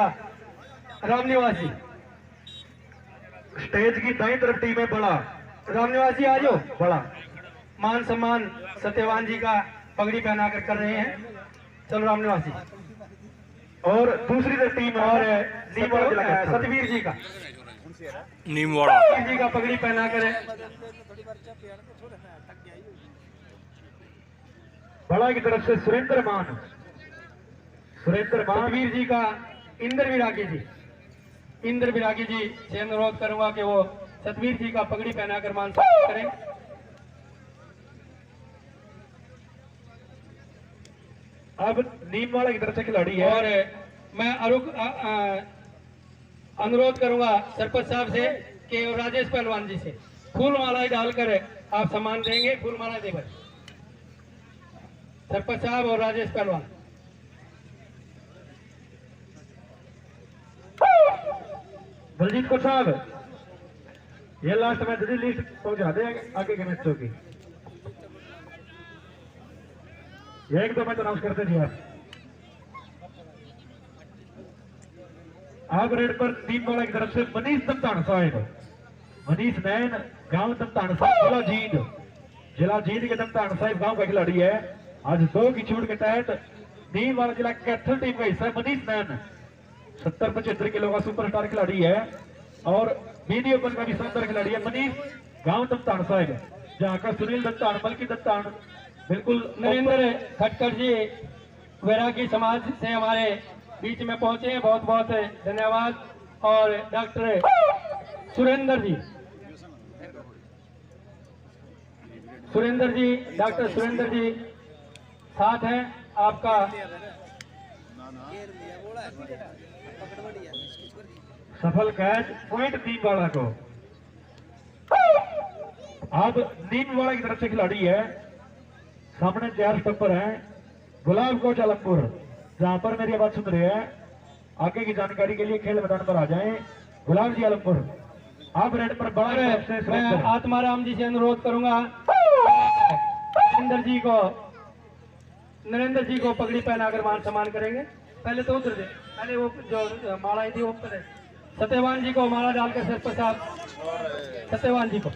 का राम निवासी। स्टेज की दाईं तरफ टीम है बड़ा। राम निवासी आ जाओ। बड़ा मान सम्मान सत्यवान जी का पगड़ी पहना कर रहे हैं। चलो राम निवासी। और दूसरी तरफ टीम है और नीमवाड़ा जिला का सतवीर जी का नीमवाड़ा जी का पगड़ी पहना कर बड़ा की तरफ से सुरेंद्र मान सतवीर जी का इंद्र विरागी जी। इंद्र विरागी जी से अनुरोध करूंगा कि वो सतवीर जी का पगड़ी पहनाकर मान सम्मान करें। अब नीमवाड़ा की तरफ से खिलाड़ी है। और मैं अनुरोध करूंगा सरपंच साहब से कि राजेश पहलवान जी से फूल माला डालकर आप सम्मान देंगे। फूल माला दे भाई सरपंच साहब और राजेश पहलवान। बलजीत को साहब ये लास्ट मैच की लिस्ट पहुंचा दे आगे के मैचों की। ये एक दो मैच अनाउंस करते थे आप रेड पर नीमवाड़ा की तरफ से मनीष दमतान साहिब। मनीष नैन गांव दमतान साहिब जिला जींद के दमतान साहिब गांव का खिलाड़ी है। आज 2 की छूट के तहत नीमवाड़ा जिला कैथल टीम का हिस्सा मनीष नैन 70-75 किलो का सुपरस्टार खिलाड़ी है। और मीडियो ओपन का भी शानदार खिलाड़ी है मनीष गांव दमतान साहिब, जहां का सुनील दत्तान मलकी दत्तान बिल्कुल। नरेंद्र खटकर जी वैरागी समाज से हमारे बीच में पहुंचे हैं, बहुत बहुत धन्यवाद। और डॉक्टर सुरेंद्र जी डॉक्टर सुरेंद्र जी साथ हैं आपका। सफल कैच पॉइंट नीमवाड़ा को। अब नीमवाड़ा की तरफ से खिलाड़ी है। सामने 4 स्टॉपर हैं गुलाब कोच आलमपुर, जहां पर मेरी आवाज सुन रहे हैं। आगे की जानकारी के लिए खेल मैदान पर आ जाएं। गुलाब जी आलमपुर आप रेड पर बड़ा है। मैं आत्माराम जी से अनुरोध करूंगा नरेंद्र जी को पगड़ी पहनाकर मान सम्मान करेंगे। पहले तो उतर दे, पहले वो जो माला थी वो ऊपर है। सत्यवान जी को माला डालकर सिर पर साहब सत्यवान जी को,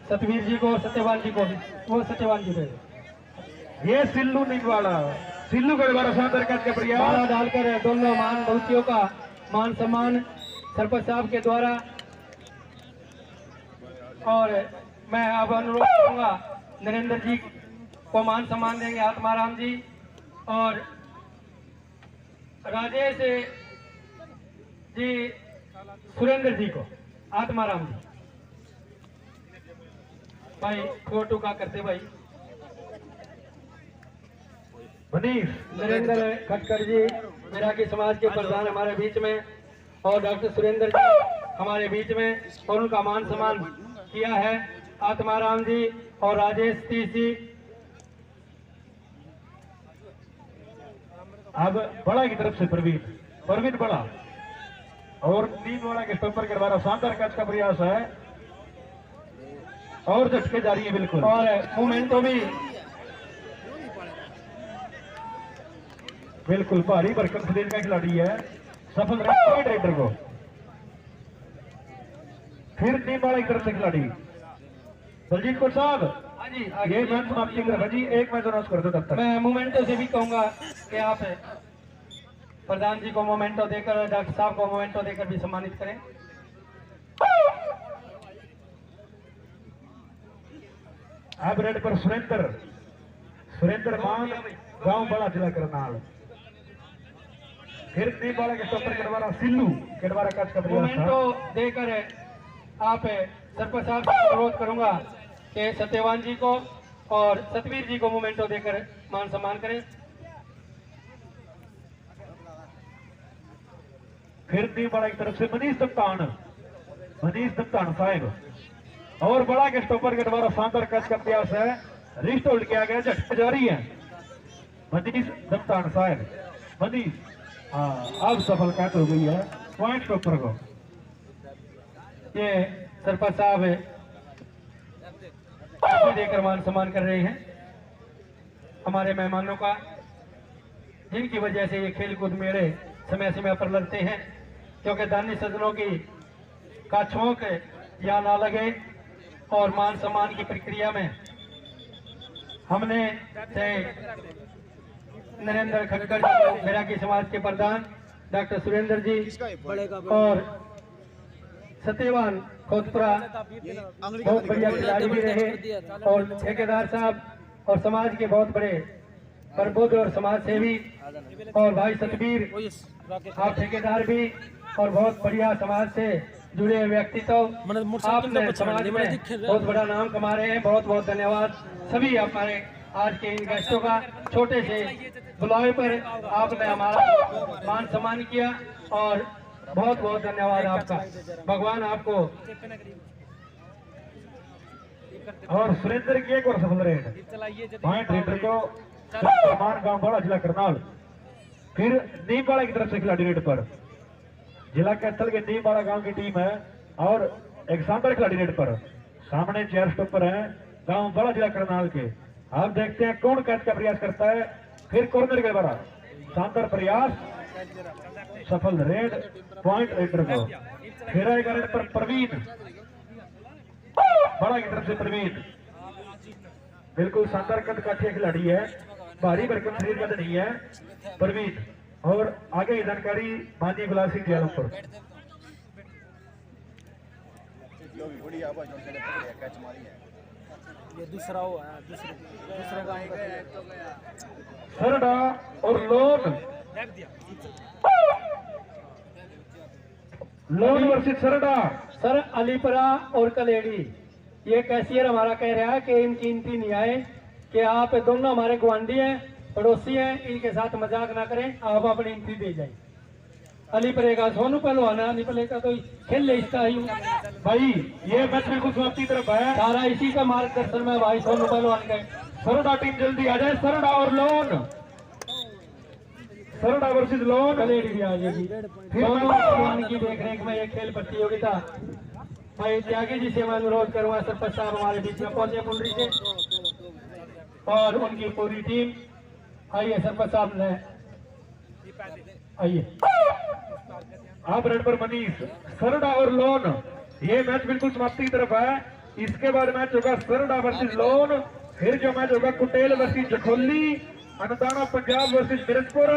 सतवीर जी को, सत्यवान जी को भी वो सत्यवान जी को। ये सिल्लू नीमवाड़ा सिल्लू का दोबारा शानदार कैच का प्रयास। माला डालकर दोनों मान बहुतियों का मान सम्मान सरपंच साहब के द्वारा। और मैं अब अनुरोध करूंगा नरेंद्र जी को मान सम्मान देंगे आत्माराम जी। और राजेश जी सुरेंद्र जी को आत्माराम जी भाई फोटो का करते भाई। मनीष नरेंद्र खटकर जी वैरागी समाज के प्रधान हमारे बीच में, और डॉक्टर सुरेंद्र जी हमारे बीच में, और उनका मान सम्मान किया है आत्माराम जी और राजेश जी। अब बड़ा की तरफ से प्रवीण बड़ा और नीमवाड़ा के स्टॉपर के द्वारा शानदार कैच का प्रयास है और झटके जा रही है बिल्कुल। और मोमेंटो भी बिल्कुल भारी भरकम शरीर का खिलाड़ी है। सफल रेडर को फिर नीमवाड़ा की तरफ से खिलाड़ी बलजीत कोट साहब। हाँ जी ये मैच समाप्ति कर जी, एक मैच अनाउंस कर दो तब तक। मैं मोमेंटो से भी कहूंगा कि आप प्रधान जी को मोमेंटो देकर, डॉक्टर साहब को मोमेंटो देकर भी सम्मानित करें। अब रेड पर सुरेंद्र मान गांव बड़ा जिला करनाल। फिर नीमवाड़ा के स्टॉपर के द्वारा सिल्लू के द्वारा कैच का प्रयास मोमेंटो देकर आप सरपंच साहब से अनुरोध करूंगा कि सत्यवान जी को और सतवीर जी को मोमेंटो देकर मान सम्मान करें। फिर नीमवाड़ा की तरफ से मनीष दत्तान साहिब और बड़ा के स्टॉपर के द्वारा शानदार कैच का प्रयास है। रिस्ट होल्ड किया गया, झटके जारी है मनीष दत्तान साहिब। मनीष अब सफल कैच हो गई है पॉइंट स्टॉपर को। ये सरपंच साहब देकर मान सम्मान कर रहे हैं हमारे मेहमानों का। जिनकी वजह से ये खेल कूद मेले समय समय पर लगते हैं, क्योंकि दानी सज्जनों की का छौंक या ना लगे। और मान सम्मान की प्रक्रिया में हमने नरेंद्र खटकर जी, बैरागी समाज के प्रधान डॉक्टर सुरेंद्र जी और सत्यवान खोतपुरा बहुत बढ़िया खिलाड़ी भी रहे, और ठेकेदार साहब और समाज के बहुत बड़े प्रबुद्ध और समाज सेवी, और भाई सतबीर आप ठेकेदार भी और बहुत बढ़िया समाज से जुड़े हुए व्यक्तित्व, आपने समाज में बहुत बड़ा नाम कमा रहे हैं। बहुत बहुत धन्यवाद सभी हमारे आज के इन गेस्टों का। छोटे से बुलावे पर आपने हमारा मान सम्मान किया और बहुत बहुत धन्यवाद आपका। भगवान आपको। और सुरेंद्र की एक और सफल रेड पॉइंट रेडर को सलमान गांव बड़ा जिला करनाल। फिर नीमवाड़ा की तरफ से खिलाड़ी रेड पर जिला कैथल के नीमवाड़ा गांव की टीम है, और एक शानदार खिलाड़ी रेड पर सामने चेयर स्टॉपर है गांव बड़ा जिला करनाल के। आप देखते हैं कौन कैच का प्रयास करता है। फिर कॉर्नर के बड़ा शानदार प्रयास, सफल रेड पॉइंट रेडर को। फिर आएगा रेड पर प्रवीण बड़ा की तरफ से। प्रवीण बिल्कुल शानदार कद काठिया खिलाड़ी है, भारी भरकम शरीर का नहीं है प्रवीण। और आगे की जानकारी माननीय गुलाब सिंह जयलपुर। ये दूसरा वो है, दूसरे गांव का सरडा और लोन वर्सेस सरडा। सर अलीपरा और कलेड़ी, ये कैशियर हमारा कह रहा है कि इनकी गिनती नहीं आए, कि आप दोनों हमारे गुआंढी हैं, पड़ोसी हैं, इनके साथ मजाक ना करें, आप अपनी एंट्री दे जाए। अलीपरे का सोनू पहलवान है, अलीपरे का तो खेल ले इसका ही भाई ये मैच बिल्कुल समाप्ति तरफ है, सारा इसी का मार्गदर्शन में भाई सोनू पहलवान का। सरडा टीम जल्दी आ जाए। सरडा और लोन, सरडा वर्सेस लोन। कलेड़ी भी आ जाएगी। सोनू पहलवान की देखरेख में ये खेल प्रतियोगिता भाई त्यागी जी से मैं अनुरोध करूंगा, सरपंच साहब हमारे बीच में पहुंचे पुंडरी से और उनकी पूरी टीम। आइए सरपंच साहब ने आइए। आप रेड पर मनीष। सरडा और लोन, ये मैच बिल्कुल समाप्ति की तरफ है। इसके बाद मैच होगा सरडा वर्सेस लोन। फिर जो मैच होगा कुटेल वर्सेस जखोली, अनदाना पंजाब वर्सेस मिर्जपुर,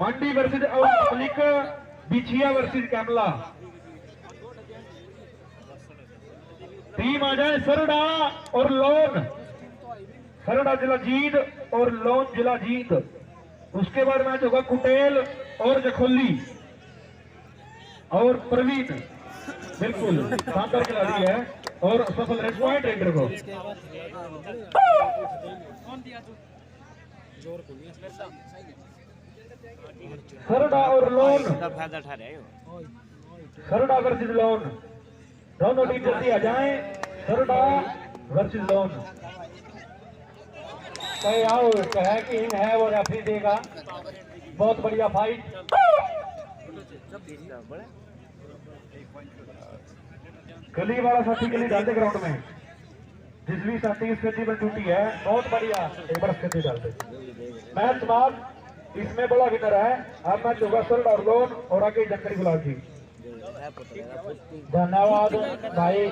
मंडी वर्सेस पब्लिक, बिछिया वर्सेस कैमला। टीम आ जाए सरडा और लोन। सरडा जिला जींद और लोन जिला जींद। उसके बाद मैच होगा कुटेल और जखोली। और प्रवीण बिल्कुल शानदार खिलाड़ी है और सफल रेड पॉइंट रेडर को। सरडा और लोन, सरडा वर्सेस लोन, दोनों टीम जल्दी आ जाएं। सरडा वर्सेस लोन। कहे आओ कहे कि इन है वो रेफरी देगा। बहुत बढ़िया फाइट। गली वाला साथी के लिए डालते ग्राउंड में, जिस भी साथी इस खेती पर टूटी है, बहुत बढ़िया एक बार खेती डालते। मैच बाद इसमें बड़ा विनर है। अब मैच होगा सरडा और लोन। और आगे जानकारी गुलाब जी। धन्यवाद भाई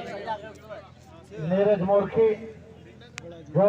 नीरज मोर्खी जो